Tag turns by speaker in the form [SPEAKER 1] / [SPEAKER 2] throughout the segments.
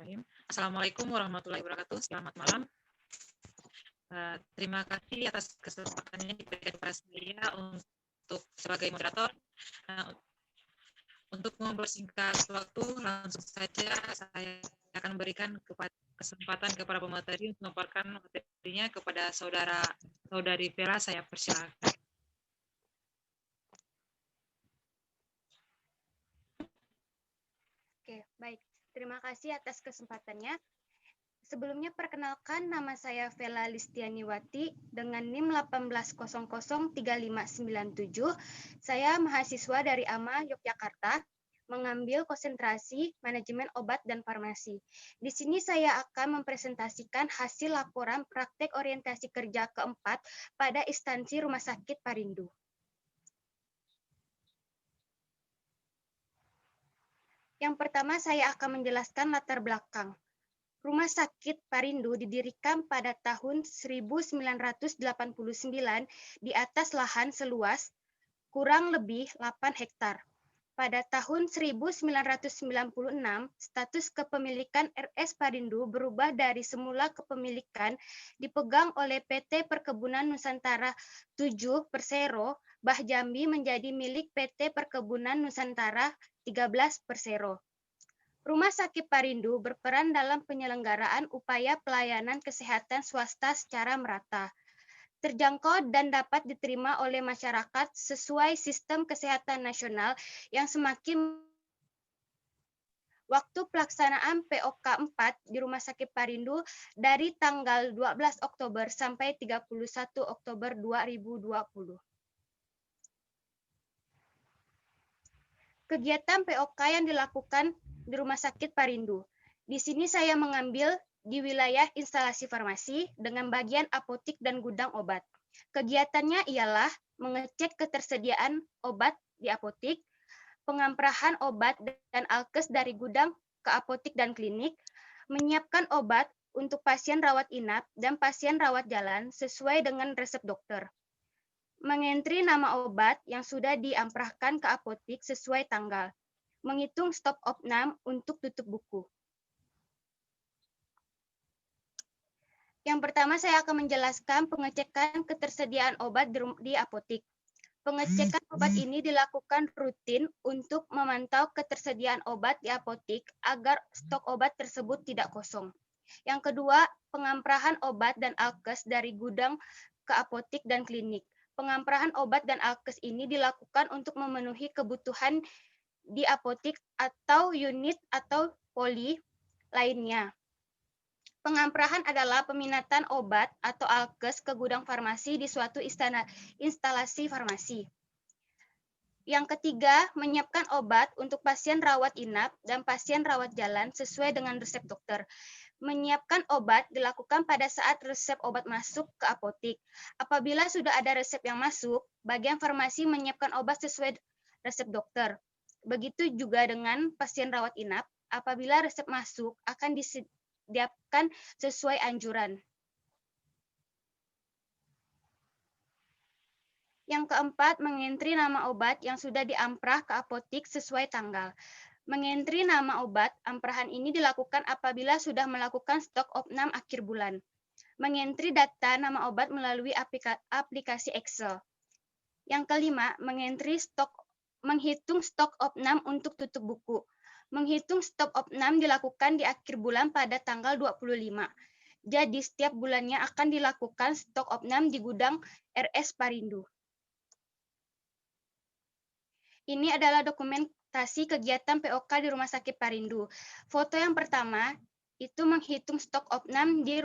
[SPEAKER 1] Bismillahirrahmanirrahim. Assalamualaikum warahmatullahi wabarakatuh. Selamat malam. Terima kasih atas kesempatannya diberikan kepada saya untuk sebagai moderator. Untuk mempersingkat waktu, langsung saja saya akan memberikan kesempatan kepada pemateri untuk memaparkan materinya kepada saudari Vera. Saya persilakan.
[SPEAKER 2] Oke, baik. Terima kasih atas kesempatannya. Sebelumnya perkenalkan, nama saya Vela Listianiwati dengan NIM 18003597. Saya mahasiswa dari AMA Yogyakarta, mengambil konsentrasi manajemen obat dan farmasi. Di sini saya akan mempresentasikan hasil laporan praktek orientasi kerja keempat pada instansi Rumah Sakit Parindo. Yang pertama, saya akan menjelaskan latar belakang. Rumah Sakit Parindo didirikan pada tahun 1989 di atas lahan seluas kurang lebih 8 hektar. Pada tahun 1996, status kepemilikan RS Parindo berubah dari semula kepemilikan dipegang oleh PT Perkebunan Nusantara 7 Persero, Bah Jambi menjadi milik PT Perkebunan Nusantara 13 Persero. Rumah Sakit Parindo berperan dalam penyelenggaraan upaya pelayanan kesehatan swasta secara merata, terjangkau dan dapat diterima oleh masyarakat sesuai sistem kesehatan nasional yang semakin. Waktu pelaksanaan POK 4 di Rumah Sakit Parindo dari tanggal 12 Oktober sampai 31 Oktober 2020. Kegiatan POK yang dilakukan di Rumah Sakit Parindo. Di sini saya mengambil di wilayah instalasi farmasi dengan bagian apotik dan gudang obat. Kegiatannya ialah mengecek ketersediaan obat di apotik, pengamprahan obat dan alkes dari gudang ke apotik dan klinik, menyiapkan obat untuk pasien rawat inap dan pasien rawat jalan sesuai dengan resep dokter. Mengentri nama obat yang sudah diamprahkan ke apotik sesuai tanggal. Menghitung stok opnam untuk tutup buku. Yang pertama saya akan menjelaskan pengecekan ketersediaan obat di apotik. Pengecekan obat ini dilakukan rutin untuk memantau ketersediaan obat di apotik agar stok obat tersebut tidak kosong. Yang kedua, pengamprahan obat dan alkes dari gudang ke apotik dan klinik. Pengamprahan obat dan alkes ini dilakukan untuk memenuhi kebutuhan di apotik atau unit atau poli lainnya. Pengamprahan adalah peminatan obat atau alkes ke gudang farmasi di suatu instalasi farmasi. Yang ketiga, menyiapkan obat untuk pasien rawat inap dan pasien rawat jalan sesuai dengan resep dokter. Menyiapkan obat dilakukan pada saat resep obat masuk ke apotik. Apabila sudah ada resep yang masuk, bagian farmasi menyiapkan obat sesuai resep dokter. Begitu juga dengan pasien rawat inap, apabila resep masuk akan disediakan sesuai anjuran. Yang keempat, mengentri nama obat yang sudah diamprah ke apotik sesuai tanggal. Mengentri nama obat amprahan ini dilakukan apabila sudah melakukan stok opnam akhir bulan. Mengentri data nama obat melalui aplikasi Excel. Yang kelima, menghitung stok opnam untuk tutup buku. Menghitung stok opnam dilakukan di akhir bulan pada tanggal 25. Jadi setiap bulannya akan dilakukan stok opnam di gudang RS Parindo. Ini adalah dokumentasi kegiatan POK di Rumah Sakit Parindo. Foto yang pertama itu menghitung stok opnam di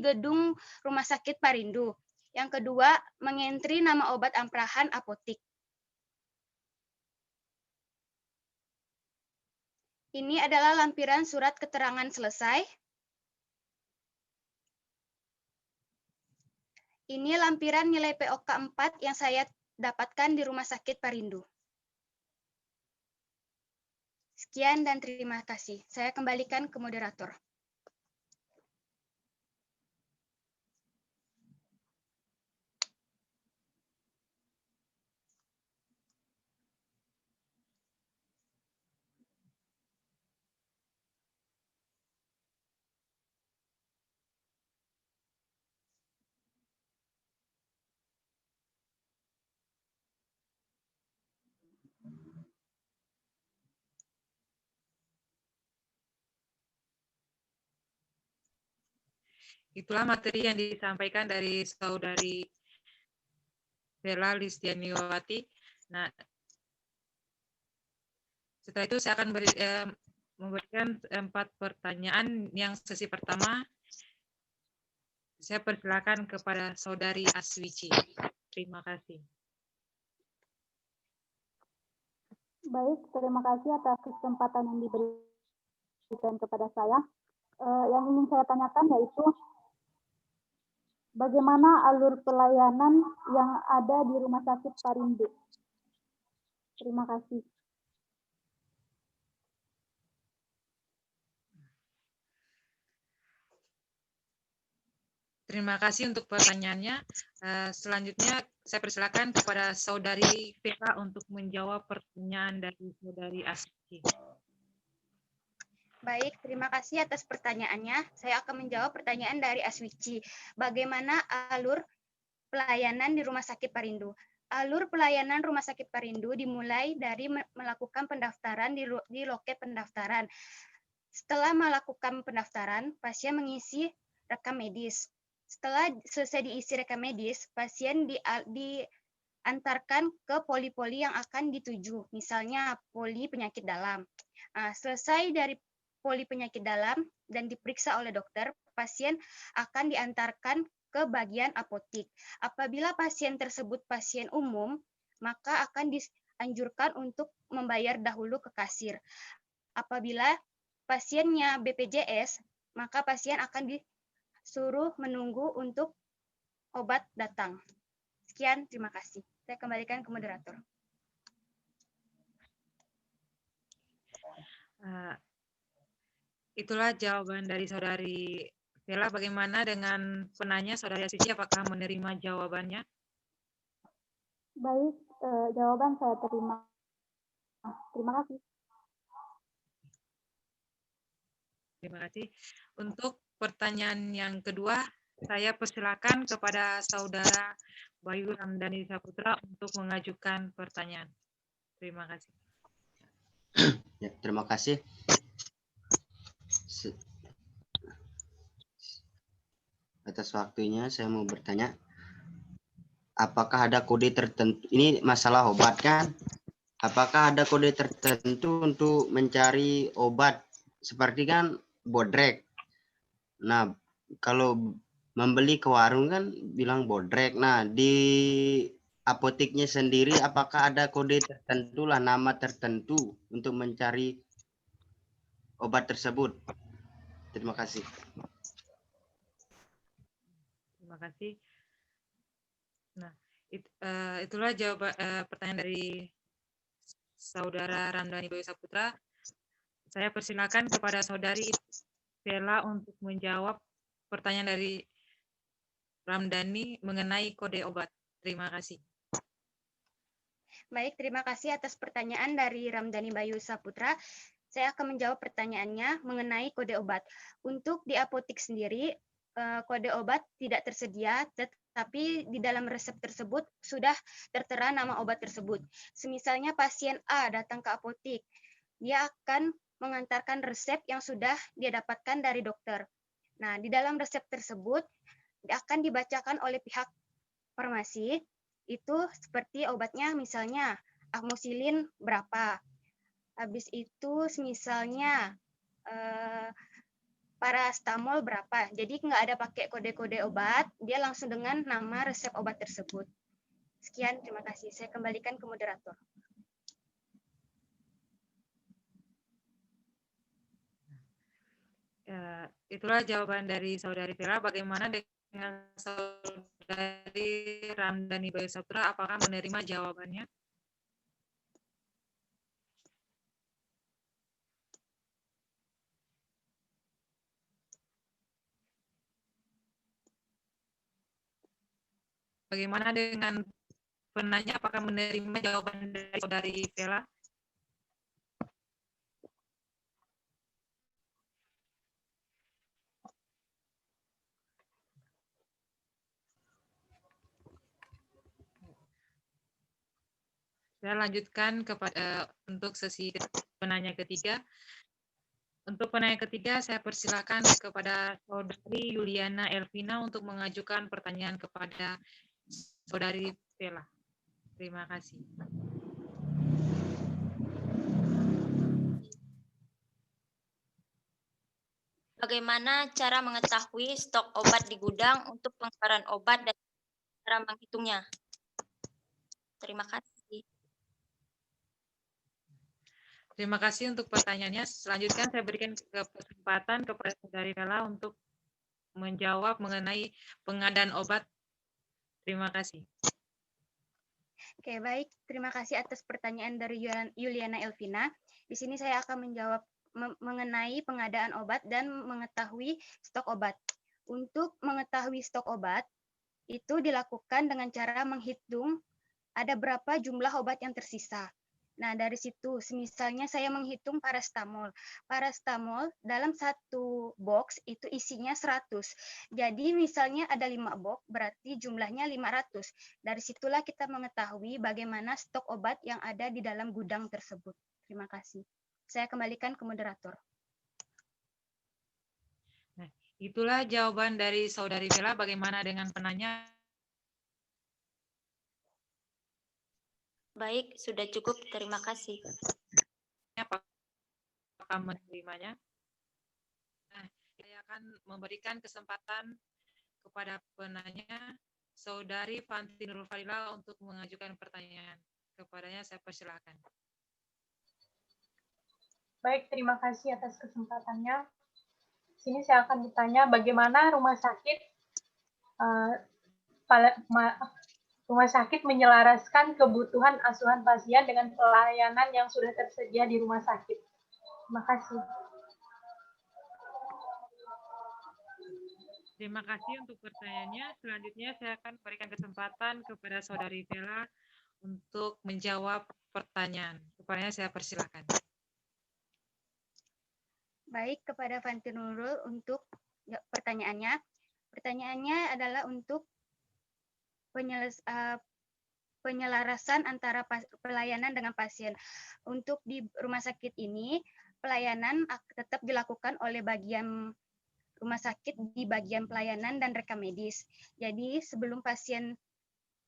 [SPEAKER 2] gedung Rumah Sakit Parindo. Yang kedua, mengentri nama obat amprahan apotik. Ini adalah lampiran surat keterangan selesai. Ini lampiran nilai POK 4 yang saya dapatkan di Rumah Sakit Parindo. Sekian dan terima kasih. Saya kembalikan ke moderator.
[SPEAKER 1] Itulah materi yang disampaikan dari Saudari Bella Listianiwati. Nah, setelah itu saya akan memberikan 4 pertanyaan. Yang sesi pertama, saya persilakan kepada Saudari Aswici. Terima kasih.
[SPEAKER 3] Baik, terima kasih atas kesempatan yang diberikan kepada saya. Yang ingin saya tanyakan yaitu bagaimana alur pelayanan yang ada di Rumah Sakit Parindo. Terima kasih.
[SPEAKER 1] Terima kasih untuk pertanyaannya. Selanjutnya saya persilakan kepada Saudari Vera untuk menjawab pertanyaan dari Saudari Aswici.
[SPEAKER 2] Baik, terima kasih atas pertanyaannya. Saya akan menjawab pertanyaan dari Aswici. Bagaimana alur pelayanan di Rumah Sakit Parindo? Alur pelayanan Rumah Sakit Parindo dimulai dari melakukan pendaftaran di loket pendaftaran. Setelah melakukan pendaftaran, pasien mengisi rekam medis. Setelah selesai diisi rekam medis, pasien diantarkan ke poli-poli yang akan dituju, misalnya poli penyakit dalam. Selesai dari poli penyakit dalam dan diperiksa oleh dokter, pasien akan diantarkan ke bagian apotik. Apabila pasien tersebut pasien umum, maka akan dianjurkan untuk membayar dahulu ke kasir. Apabila pasiennya BPJS, maka pasien akan disuruh menunggu untuk obat datang. Sekian, terima kasih. Saya kembalikan ke moderator.
[SPEAKER 1] Itulah jawaban dari Saudari Bella. Bagaimana dengan penanya Saudari Aswici? Apakah menerima jawabannya?
[SPEAKER 3] Baik, jawaban saya terima. Terima kasih.
[SPEAKER 1] Terima kasih. Untuk pertanyaan yang kedua, saya persilakan kepada Saudara Bayu Ramdhani Saputra untuk mengajukan pertanyaan. Terima kasih.
[SPEAKER 4] Ya, terima kasih. Atas waktunya saya mau bertanya, apakah ada kode tertentu, ini masalah obat kan, apakah ada kode tertentu untuk mencari obat, seperti kan bodrek. Nah, kalau membeli ke warung kan bilang bodrek. Nah, di apoteknya sendiri apakah ada kode tertentu lah, nama tertentu untuk mencari obat tersebut? Terima kasih.
[SPEAKER 1] Terima kasih. Nah, itulah jawaban pertanyaan dari Saudara Ramdhani Bayu Saputra. Saya persilakan kepada Saudari Bella untuk menjawab pertanyaan dari Ramdhani mengenai kode obat. Terima kasih.
[SPEAKER 2] Baik, terima kasih atas pertanyaan dari Ramdhani Bayu Saputra. Saya akan menjawab pertanyaannya mengenai kode obat. Untuk di apotek sendiri, kode obat tidak tersedia, tetapi di dalam resep tersebut sudah tertera nama obat tersebut. Semisalnya pasien A datang ke apotek, dia akan mengantarkan resep yang sudah dia dapatkan dari dokter. Nah, di dalam resep tersebut akan dibacakan oleh pihak farmasi, itu seperti obatnya misalnya amoxicillin berapa. Habis itu misalnya paracetamol berapa. Jadi nggak ada pakai kode-kode obat, dia langsung dengan nama resep obat tersebut. Sekian, terima kasih. Saya kembalikan ke moderator.
[SPEAKER 1] Itulah jawaban dari Saudari Vera. Bagaimana dengan Saudari Ramdhani Bayu Saputra? Apakah menerima jawabannya? Bagaimana dengan penanya? Apakah menerima jawaban dari Saudari Vera? Saya lanjutkan kepada untuk sesi penanya ketiga. Untuk penanya ketiga, saya persilakan kepada Saudari Yuliana Elvina untuk mengajukan pertanyaan kepada Saudari Vela. Terima kasih.
[SPEAKER 5] Bagaimana cara mengetahui stok obat di gudang untuk pengeluaran obat dan cara menghitungnya? Terima kasih.
[SPEAKER 1] Terima kasih untuk pertanyaannya. Selanjutnya saya berikan kesempatan kepada Saudari Vela untuk menjawab mengenai pengadaan obat. Terima kasih.
[SPEAKER 2] Oke, baik. Terima kasih atas pertanyaan dari Yuliana Elvina. Di sini saya akan menjawab mengenai pengadaan obat dan mengetahui stok obat. Untuk mengetahui stok obat, itu dilakukan dengan cara menghitung ada berapa jumlah obat yang tersisa. Nah, dari situ, misalnya saya menghitung parastamol. Parastamol dalam satu box itu isinya 100. Jadi misalnya ada 5 box, berarti jumlahnya 500. Dari situlah kita mengetahui bagaimana stok obat yang ada di dalam gudang tersebut. Terima kasih. Saya kembalikan ke moderator.
[SPEAKER 1] Nah, itulah jawaban dari Saudari Vela. Bagaimana dengan penanya?
[SPEAKER 5] Baik, sudah cukup. Terima kasih.
[SPEAKER 1] Apakah menerimanya? Nah, saya akan memberikan kesempatan kepada penanya Saudari Fanti Nurul Fadila untuk mengajukan pertanyaan. Kepadanya saya persilakan.
[SPEAKER 6] Baik, terima kasih atas kesempatannya. Sini saya akan ditanya bagaimana rumah sakit menyelaraskan kebutuhan asuhan pasien dengan pelayanan yang sudah tersedia di rumah sakit. Terima kasih.
[SPEAKER 1] Terima kasih untuk pertanyaannya. Selanjutnya saya akan berikan kesempatan kepada Saudari Vela untuk menjawab pertanyaan. Kepadanya saya persilakan.
[SPEAKER 2] Baik, kepada Fanti Nurul untuk pertanyaannya. Pertanyaannya adalah untuk penyelarasan antara pelayanan dengan pasien. Untuk di rumah sakit ini, pelayanan tetap dilakukan oleh bagian rumah sakit di bagian pelayanan dan rekam medis. Jadi sebelum pasien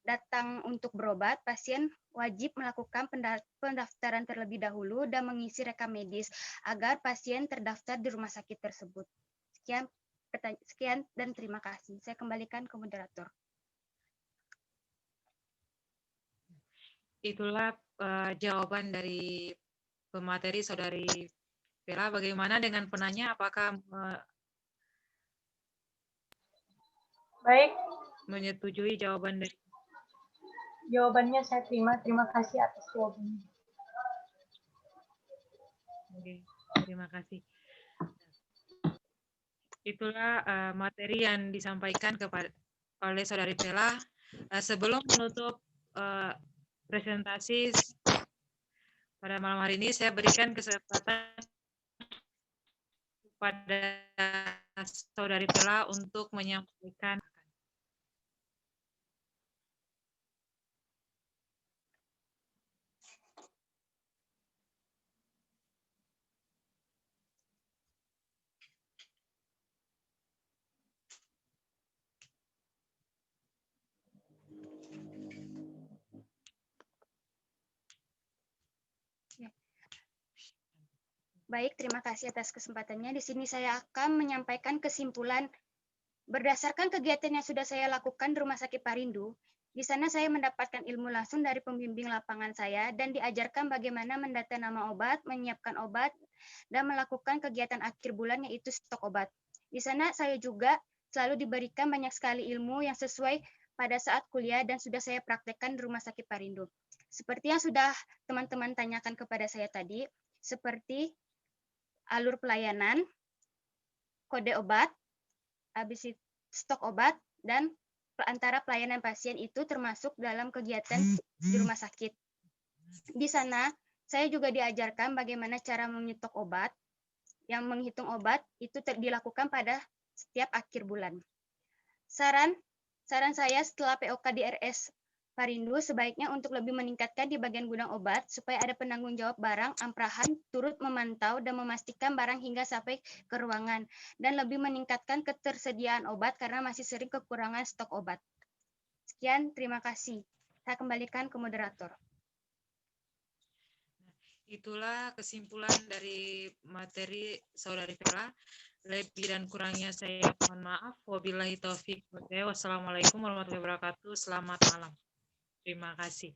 [SPEAKER 2] datang untuk berobat, pasien wajib melakukan pendaftaran terlebih dahulu dan mengisi rekam medis agar pasien terdaftar di rumah sakit tersebut. Sekian dan terima kasih. Saya kembalikan ke moderator.
[SPEAKER 1] Itulah jawaban dari pemateri Saudari Vela. Bagaimana dengan penanya? Apakah
[SPEAKER 6] Baik,
[SPEAKER 1] menyetujui jawaban dari?
[SPEAKER 6] Jawabannya saya terima. Terima kasih atas jawabannya.
[SPEAKER 1] Oke, terima kasih. Itulah materi yang disampaikan oleh Saudari Vela. Sebelum menutup presentasi pada malam hari ini, saya berikan kesempatan kepada Saudari Vela untuk menyampaikan.
[SPEAKER 2] Baik, terima kasih atas kesempatannya. Di sini saya akan menyampaikan kesimpulan berdasarkan kegiatan yang sudah saya lakukan di Rumah Sakit Parindu. Di sana saya mendapatkan ilmu langsung dari pembimbing lapangan saya dan diajarkan bagaimana mendata nama obat, menyiapkan obat, dan melakukan kegiatan akhir bulan yaitu stok obat. Di sana saya juga selalu diberikan banyak sekali ilmu yang sesuai pada saat kuliah dan sudah saya praktekkan di Rumah Sakit Parindu. Seperti yang sudah teman-teman tanyakan kepada saya tadi, seperti alur pelayanan, kode obat, habis itu stok obat, dan antara pelayanan pasien itu termasuk dalam kegiatan di rumah sakit. Di sana, saya juga diajarkan bagaimana cara menyetok obat, yang menghitung obat itu dilakukan pada setiap akhir bulan. Saran saya setelah POK di RS Parindo sebaiknya untuk lebih meningkatkan di bagian gudang obat supaya ada penanggung jawab barang, amprahan, turut memantau dan memastikan barang hingga sampai ke ruangan, dan lebih meningkatkan ketersediaan obat karena masih sering kekurangan stok obat. Sekian, terima kasih. Saya kembalikan ke moderator.
[SPEAKER 1] Itulah kesimpulan dari materi Saudari Vela. Lebih dan kurangnya saya mohon maaf. Wabillahi taufiq. Wassalamualaikum warahmatullahi wabarakatuh. Selamat malam. Terima kasih.